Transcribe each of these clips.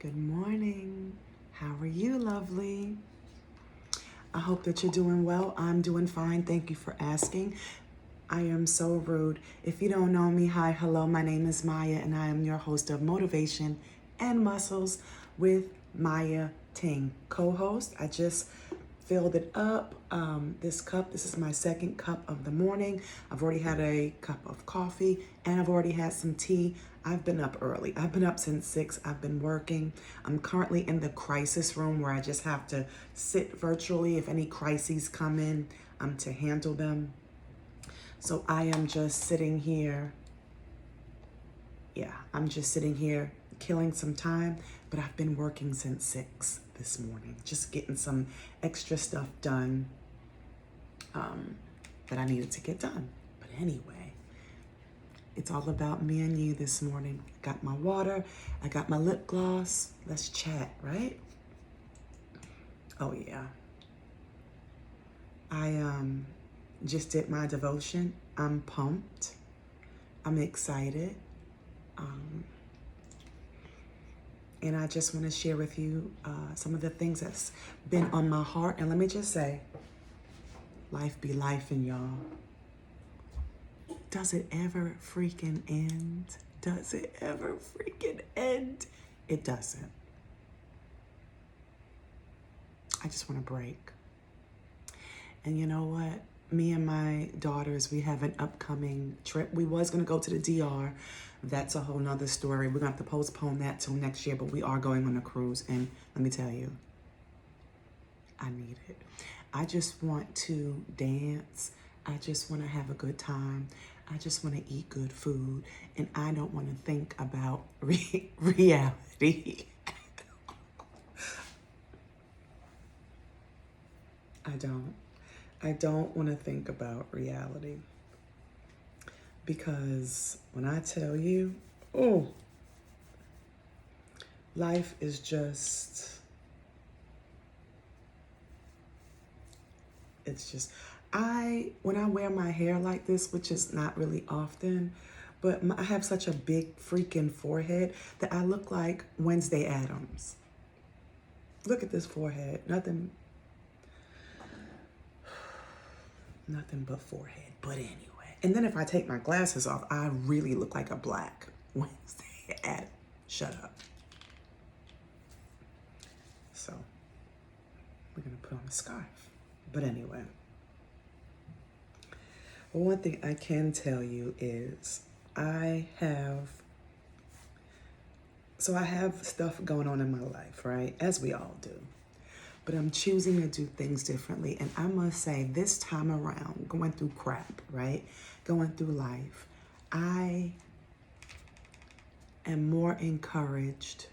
Good morning. How are you, lovely? I hope that you're doing well. I'm doing fine. Thank you for asking. I am so rude. If you don't know me, hi, hello. My name is Mayya, and I am your host of Motivation and Muscles with Mayya Ting, co-host. I just filled it up. This cup, this is my second cup of the morning. I've already had a cup of coffee and I've already had some tea. I've been up early. I've been up since 6. I've been working. I'm currently in the crisis room where I just have to sit virtually. If any crises come in, to handle them. So I am just sitting here. Yeah, I'm just sitting here killing some time, but I've been working since 6 this morning, just getting some extra stuff done that I needed to get done. But anyway, it's all about me and you this morning. I got my water, I got my lip gloss. Let's chat, right? Oh yeah. I just did my devotion. I'm pumped. I'm excited. And I just want to share with you some of the things that's been on my heart. And let me just say, life be lifing, y'all. Does it ever freaking end? Does it ever freaking end? It doesn't. I just want to break. And you know what? Me and my daughters, we have an upcoming trip. We was going to go to the DR. That's a whole nother story. We're going to have to postpone that till next year, but we are going on a cruise. And let me tell you, I need it. I just want to dance. I just want to have a good time. I just want to eat good food. And I don't want to think about reality. I don't want to think about reality. Because when I tell you, life is just, when I wear my hair like this, which is not really often, but I have such a big freaking forehead that I look like Wednesday Addams. Look at this forehead. Nothing but forehead. But anyway. And then if I take my glasses off, I really look like a black Wednesday Addams. Shut up. So we're going to put on a scarf. But anyway. Well, one thing I can tell you is I have stuff going on in my life, right? As we all do. But I'm choosing to do things differently. And I must say, this time around, going through crap, right? Going through life, I am more encouraged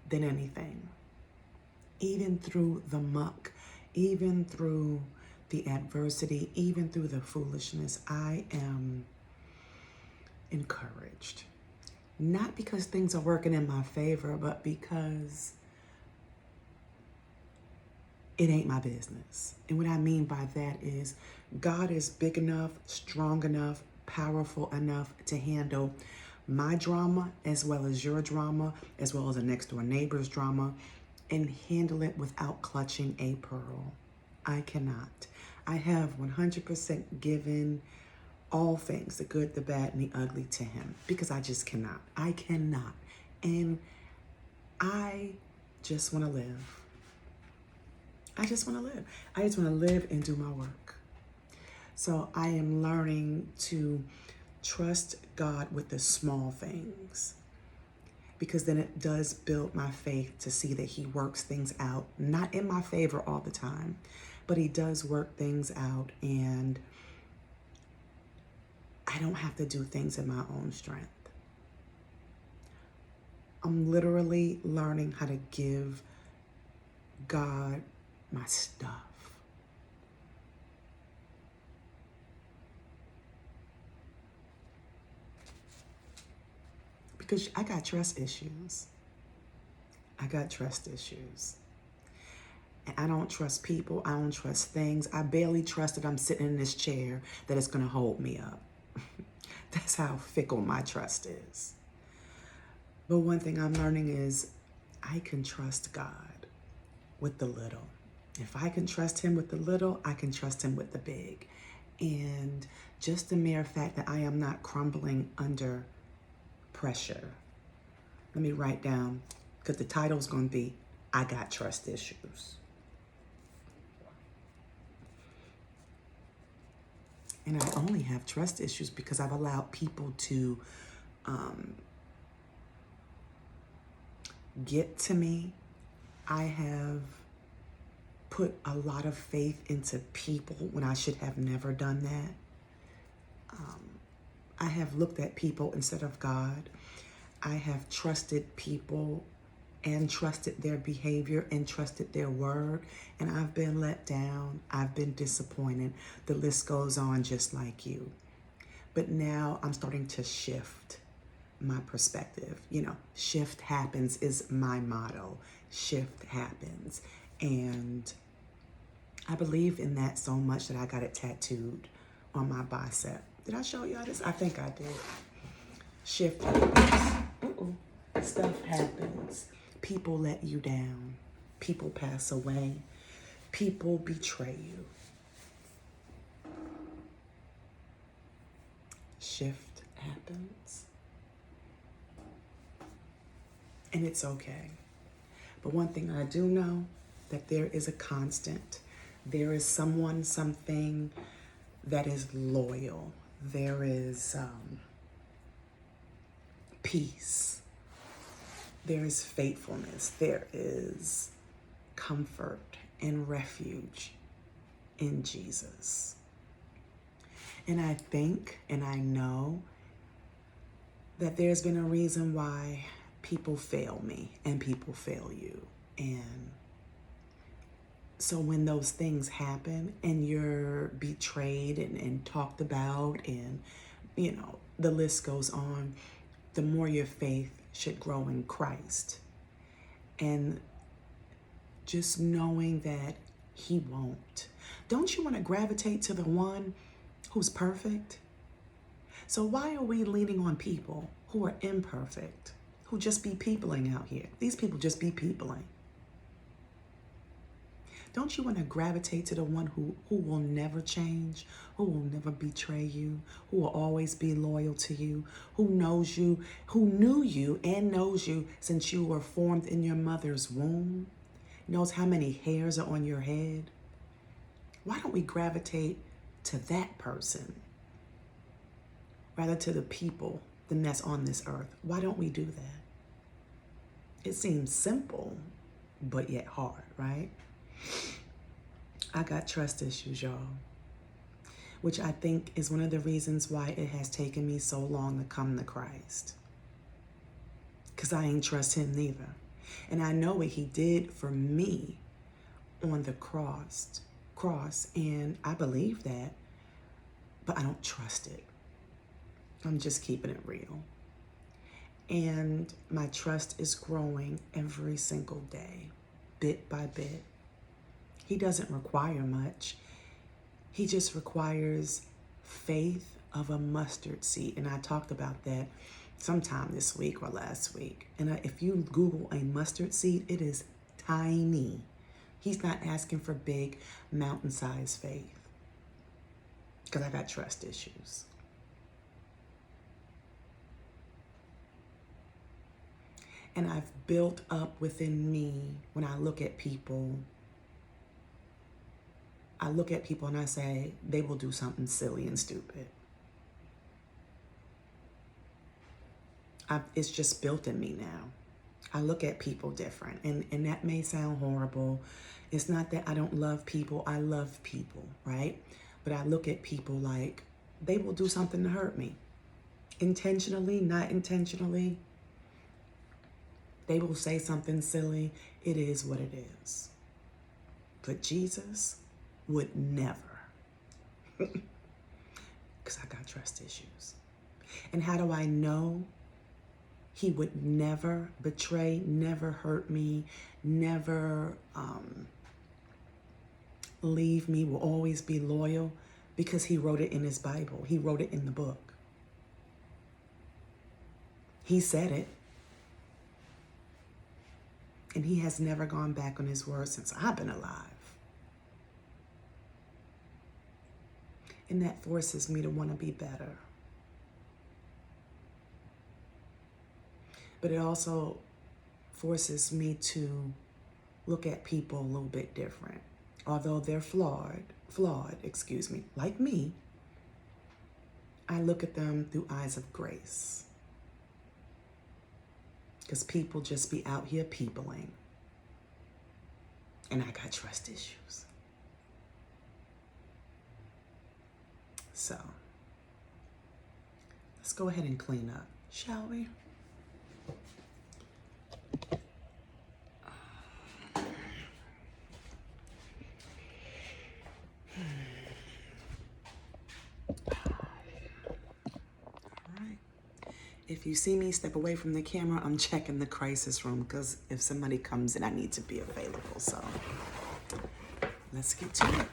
than anything. Even through the muck, even through the adversity, even through the foolishness, I am encouraged. Not because things are working in my favor, but because it ain't my business. And what I mean by that is God is big enough, strong enough, powerful enough to handle my drama as well as your drama, as well as the next door neighbor's drama, and handle it without clutching a pearl. I cannot. I have 100% given all things, the good, the bad, and the ugly, to him, because I just cannot. I cannot. And I just want to live. I just want to live. I just want to live and do my work. So I am learning to trust God with the small things, because then it does build my faith to see that he works things out, not in my favor all the time, but he does work things out, and I don't have to do things in my own strength. I'm literally learning how to give God my stuff. Because I got trust issues. And I don't trust people. I don't trust things. I barely trust that I'm sitting in this chair that it's going to hold me up. That's how fickle my trust is. But one thing I'm learning is I can trust God with the little. If I can trust him with the little, I can trust him with the big. And just the mere fact that I am not crumbling under pressure. Let me write down, because the title's going to be, I Got Trust Issues. And I only have trust issues because I've allowed people to get to me. I have put a lot of faith into people when I should have never done that. I have looked at people instead of God. I have trusted people and trusted their behavior and trusted their word. And I've been let down. I've been disappointed. The list goes on just like you. But now I'm starting to shift my perspective. You know, shift happens is my motto. Shift happens. And I believe in that so much that I got it tattooed on my bicep. Did I show y'all this? I think I did. Shift happens. Stuff happens. People let you down. People pass away. People betray you. Shift happens. And it's okay. But one thing I do know, that there is a constant. There is someone, something that is loyal. There is peace. There is faithfulness. There is comfort and refuge in Jesus. And I think and I know that there's been a reason why people fail me and people fail you. And so when those things happen and you're betrayed and talked about and, you know, the list goes on, the more your faith should grow in Christ. And just knowing that he won't. Don't you want to gravitate to the one who's perfect? So why are we leaning on people who are imperfect, who just be peopling out here? These people just be peopling. Don't you want to gravitate to the one who will never change, who will never betray you, who will always be loyal to you, who knows you, who knew you and knows you since you were formed in your mother's womb, knows how many hairs are on your head? Why don't we gravitate to that person rather to the people that's on this earth? Why don't we do that? It seems simple, but yet hard, right? I got trust issues, y'all, which I think is one of the reasons why it has taken me so long to come to Christ. Because I ain't trust him neither. And I know what he did for me on the cross, and I believe that, but I don't trust it. I'm just keeping it real. And my trust is growing every single day, bit by bit. He doesn't require much. He just requires faith of a mustard seed. And I talked about that sometime this week or last week. And if you Google a mustard seed, it is tiny. He's not asking for big mountain-sized faith, because I got trust issues. And I've built up within me, when I look at people and I say, they will do something silly and stupid. It's just built in me now. I look at people different, and that may sound horrible. It's not that I don't love people. I love people, right? But I look at people like they will do something to hurt me. Intentionally, not intentionally. They will say something silly. It is what it is. But Jesus would never. Because I got trust issues. And how do I know he would never betray, never hurt me, never leave me, will always be loyal? Because he wrote it in his Bible. He wrote it in the book. He said it. And he has never gone back on his word since I've been alive. And that forces me to want to be better. But it also forces me to look at people a little bit different. Although they're flawed, like me, I look at them through eyes of grace. Because people just be out here peopling. And I got trust issues. So, let's go ahead and clean up, shall we? If you see me step away from the camera, I'm checking the crisis room because if somebody comes in, I need to be available. So let's get to it.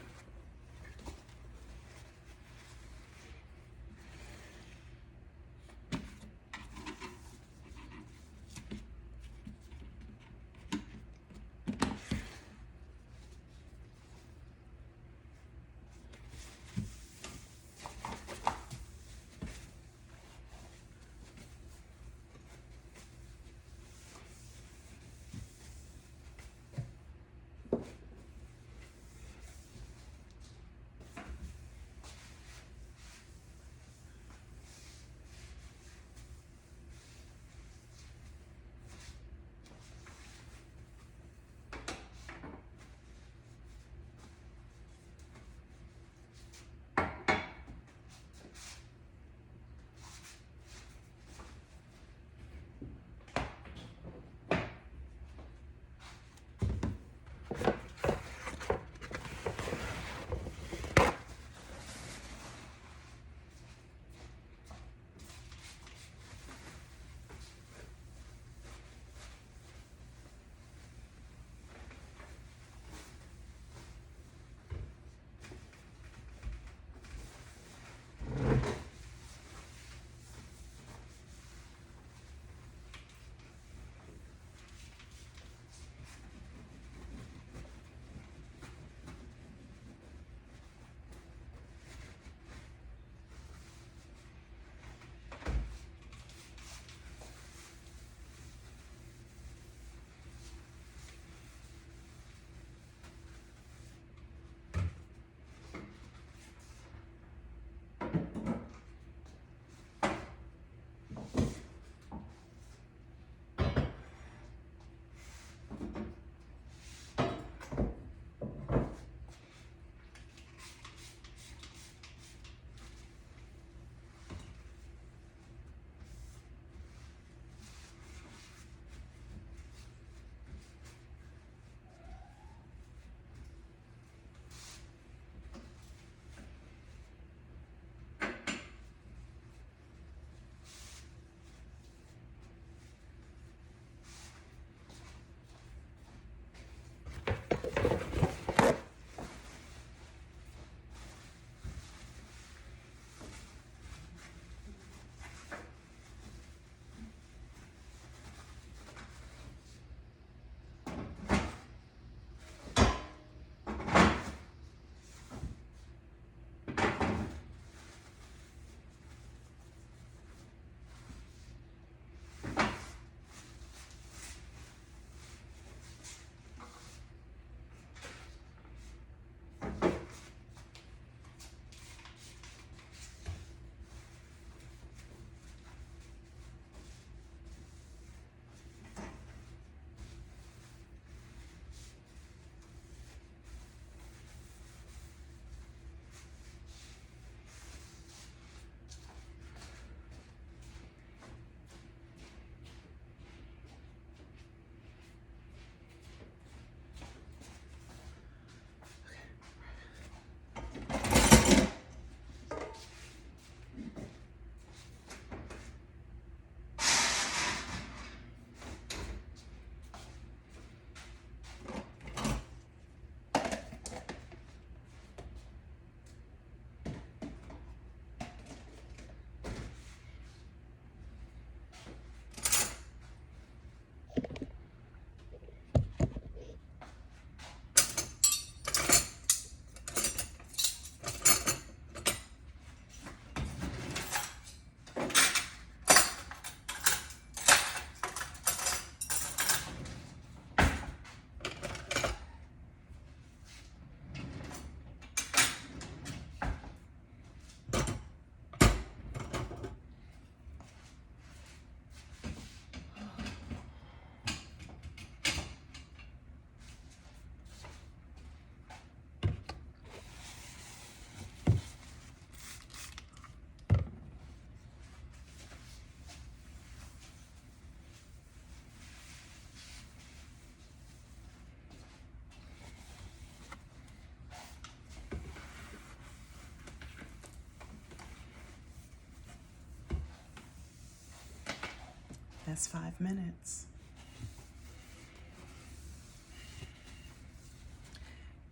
That's 5 minutes.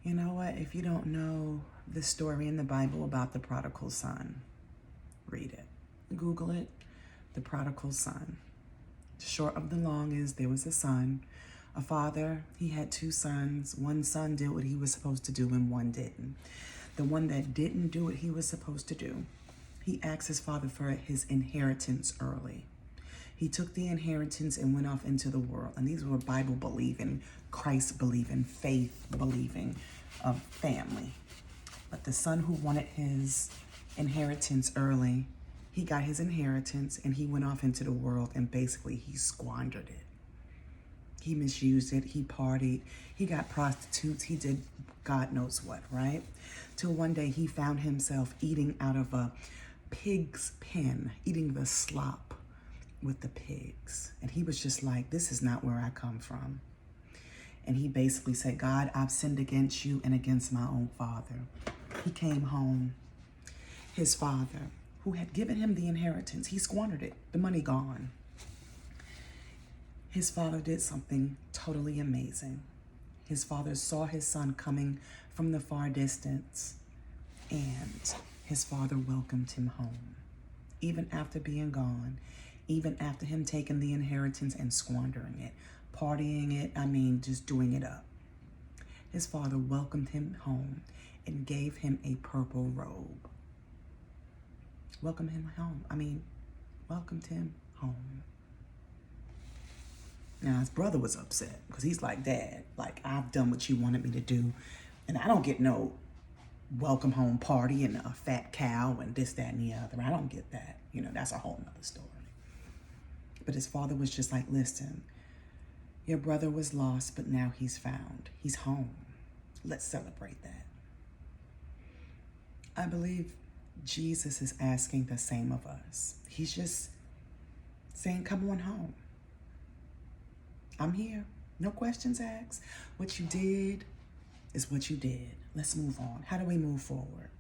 You know what? If you don't know the story in the Bible about the prodigal son, read it. Google it. The prodigal son. Short of the long is there was a son, a father. He had 2 sons. One son did what he was supposed to do and one didn't. The one that didn't do what he was supposed to do, he asked his father for his inheritance early. He took the inheritance and went off into the world. And these were Bible believing, Christ believing, faith believing of family. But the son who wanted his inheritance early, he got his inheritance and he went off into the world and basically he squandered it. He misused it. He partied. He got prostitutes. He did God knows what, right? Till one day he found himself eating out of a pig's pen, eating the slop with the pigs. And he was just like, this is not where I come from. And he basically said, God, I've sinned against you and against my own father. He came home. His father, who had given him the inheritance, he squandered it. The money gone. His father did something totally amazing. His father saw his son coming from the far distance, and his father welcomed him home. Even after being gone, even after him taking the inheritance and squandering it, partying it, just doing it up. His father welcomed him home and gave him a purple robe. Welcomed him home. Now, his brother was upset because he's like, Dad, I've done what you wanted me to do, and I don't get no welcome home party and a fat cow and this, that, and the other. I don't get that. That's a whole nother story. But his father was just like, listen, your brother was lost, but now he's found. He's home. Let's celebrate that. I believe Jesus is asking the same of us. He's just saying, come on home. I'm here. No questions asked. What you did is what you did. Let's move on. How do we move forward?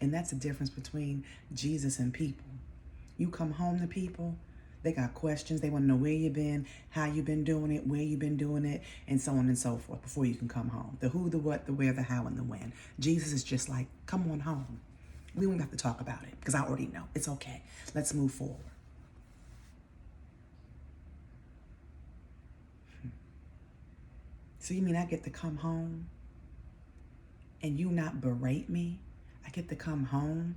And that's the difference between Jesus and people. You come home to people, they got questions. They want to know where you've been, how you've been doing it, where you've been doing it, and so on and so forth before you can come home. The who, the what, the where, the how, and the when. Jesus is just like, come on home. We don't have to talk about it because I already know. It's okay. Let's move forward. So you mean I get to come home and you not berate me? I get to come home,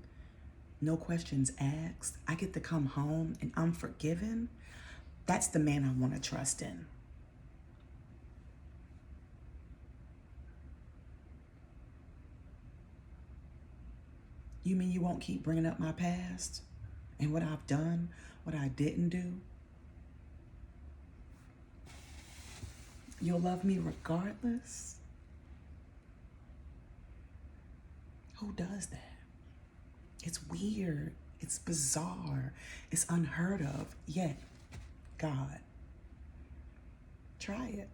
no questions asked. I get to come home and I'm forgiven? That's the man I want to trust in. You mean you won't keep bringing up my past and what I've done, what I didn't do? You'll love me regardless? Who does that? It's weird. It's bizarre. It's unheard of. Yet, God. Try it.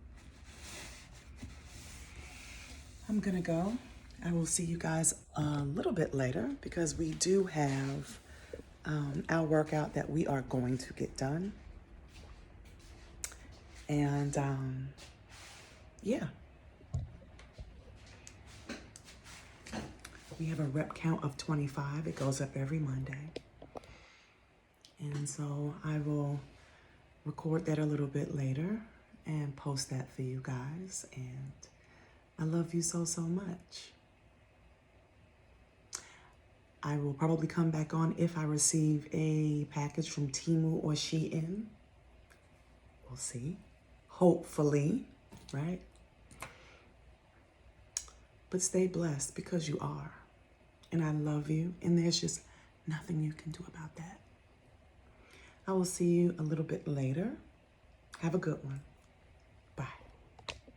I'm gonna go. I will see you guys a little bit later because we do have our workout that we are going to get done. And yeah. We have a rep count of 25. It goes up every Monday. And so I will record that a little bit later and post that for you guys. And I love you so, so much. I will probably come back on if I receive a package from Temu or Shein. We'll see. Hopefully, right? But stay blessed because you are. And I love you. And there's just nothing you can do about that. I will see you a little bit later. Have a good one.